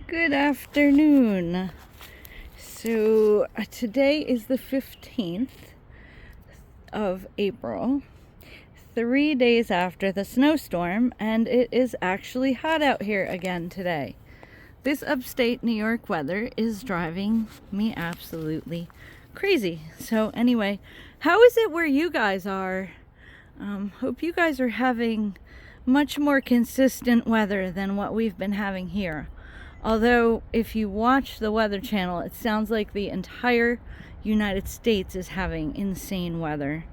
Good afternoon. So today is the 15th of April, 3 days after the snowstorm, and it is actually hot out here again today. This upstate New York weather is driving me absolutely crazy. So anyway, how is it where you guys are? Hope you guys are having much more consistent weather than what we've been having here. Although, if you watch the Weather Channel, it sounds like the entire United States is having insane weather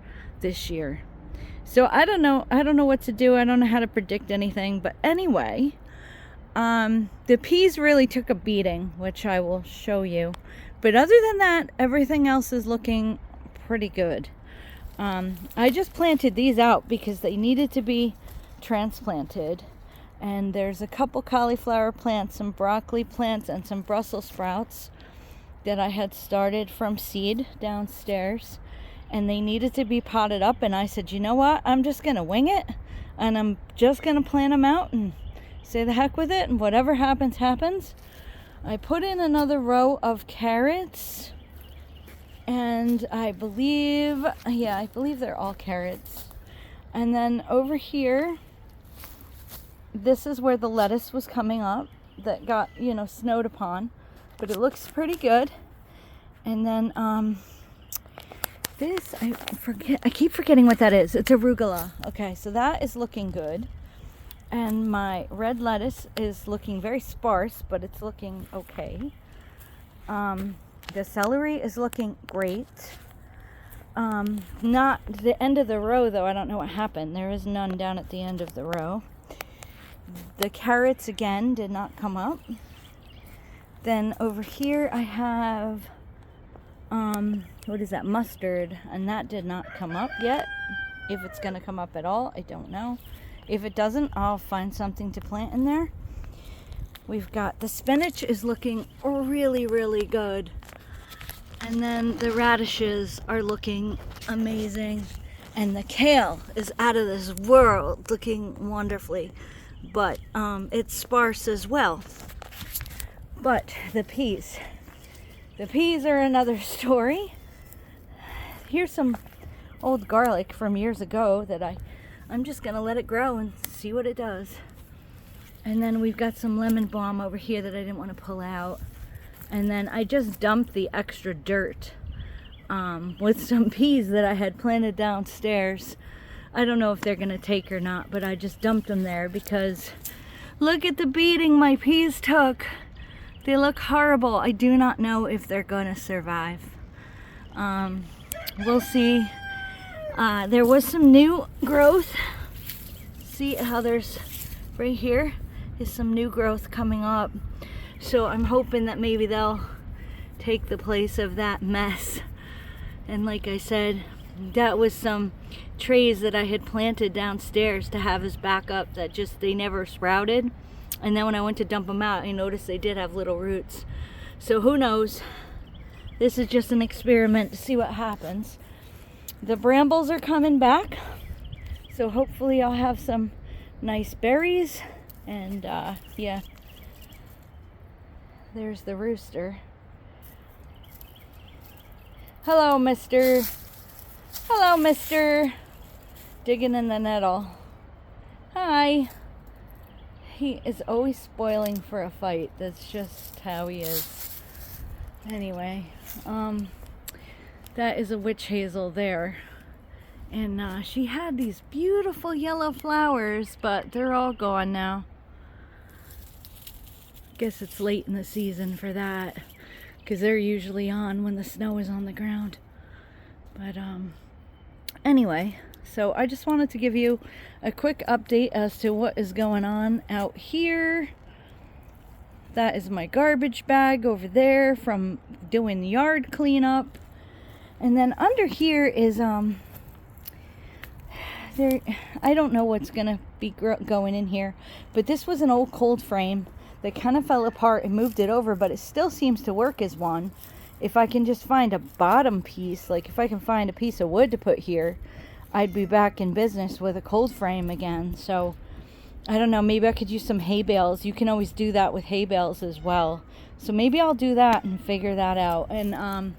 this year. So I don't know what to do. I don't know how to predict anything. But anyway, the peas really took a beating, which I will show you. But other than that, everything else is looking pretty good. I just planted these out because they needed to be transplanted. And there's a couple cauliflower plants, some broccoli plants, and some Brussels sprouts that I had started from seed downstairs. And they needed to be potted up. And I said, you know what? I'm just going to wing it. And I'm just going to plant them out and say the heck with it. And whatever happens, happens. I put in another row of carrots. And I believe they're all carrots. And then over here, this is where the lettuce was coming up that got, snowed upon, but it looks pretty good. And then this, I keep forgetting what that is. It's arugula. Okay, so that is looking good. And my red lettuce is looking very sparse, but it's looking okay. The celery is looking great. Not the end of the row though. I don't know what happened. There is none down at the end of the row. The carrots again did not come up. Then over here I have mustard, and that did not come up yet. If it's going to come up at all, I don't know. If it doesn't, I'll find something to plant in there. We've got the spinach is looking really, really good. And then the radishes are looking amazing. And the kale is out of this world, looking wonderfully. But it's sparse as well. But the peas are another story. Here's some old garlic from years ago that I'm just gonna let it grow and see what it does. And then we've got some lemon balm over here that I didn't want to pull out. And then I just dumped the extra dirt with some peas that I had planted downstairs. I don't know if they're going to take or not, but I just dumped them there because look at the beating my peas took. They look horrible. I do not know if they're going to survive. We'll see. There was some new growth. See how there's right here is some new growth coming up. So I'm hoping that maybe they'll take the place of that mess. And like I said, that was some trays that I had planted downstairs to have as backup that they never sprouted. And then when I went to dump them out, I noticed they did have little roots. So who knows? This is just an experiment to see what happens. The brambles are coming back. So hopefully I'll have some nice berries. And yeah. There's the rooster. Hello, mister. Hello, mister. Digging in the nettle. Hi. He is always spoiling for a fight. That's just how he is. Anyway, that is a witch hazel there. And she had these beautiful yellow flowers, but they're all gone now. Guess it's late in the season for that, because they're usually on when the snow is on the ground. But anyway, so I just wanted to give you a quick update as to what is going on out here. That is my garbage bag over there from doing yard cleanup. And then under here is I don't know what's gonna be going in here, but this was an old cold frame that kind of fell apart and moved it over, but it still seems to work as one. If I can just find a bottom piece, like if I can find a piece of wood to put here, I'd be back in business with a cold frame again. So I don't know, maybe I could use some hay bales. You can always do that with hay bales as well. So maybe I'll do that and figure that out. And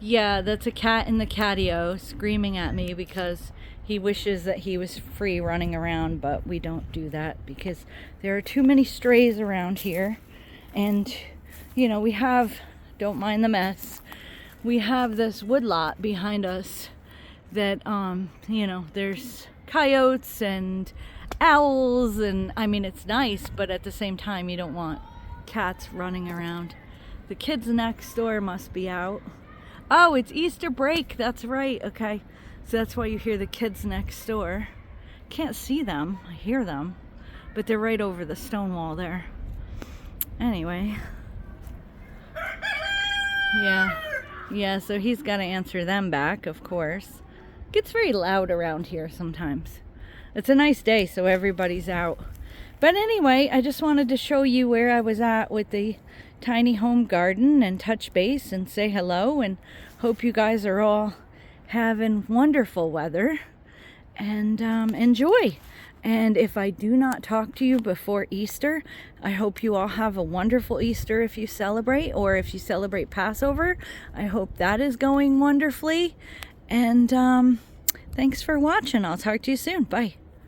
yeah, that's a cat in the catio screaming at me because he wishes that he was free running around, but we don't do that because there are too many strays around here. And, you know, we have, don't mind the mess, we have this woodlot behind us that, you know, there's coyotes and owls, and I mean, it's nice, but at the same time, you don't want cats running around. The kids next door must be out. Oh, it's Easter break. That's right. Okay. So that's why you hear the kids next door. Can't see them. I hear them. But they're right over the stone wall there. Anyway. Yeah. Yeah, so he's got to answer them back, of course. Gets very loud around here sometimes. It's a nice day, so everybody's out. But anyway, I just wanted to show you where I was at with the tiny home garden and touch base and say hello, and hope you guys are all having wonderful weather and enjoy. And if I do not talk to you before Easter, I hope you all have a wonderful Easter if you celebrate, or if you celebrate Passover, I hope that is going wonderfully. And thanks for watching. I'll talk to you soon. Bye.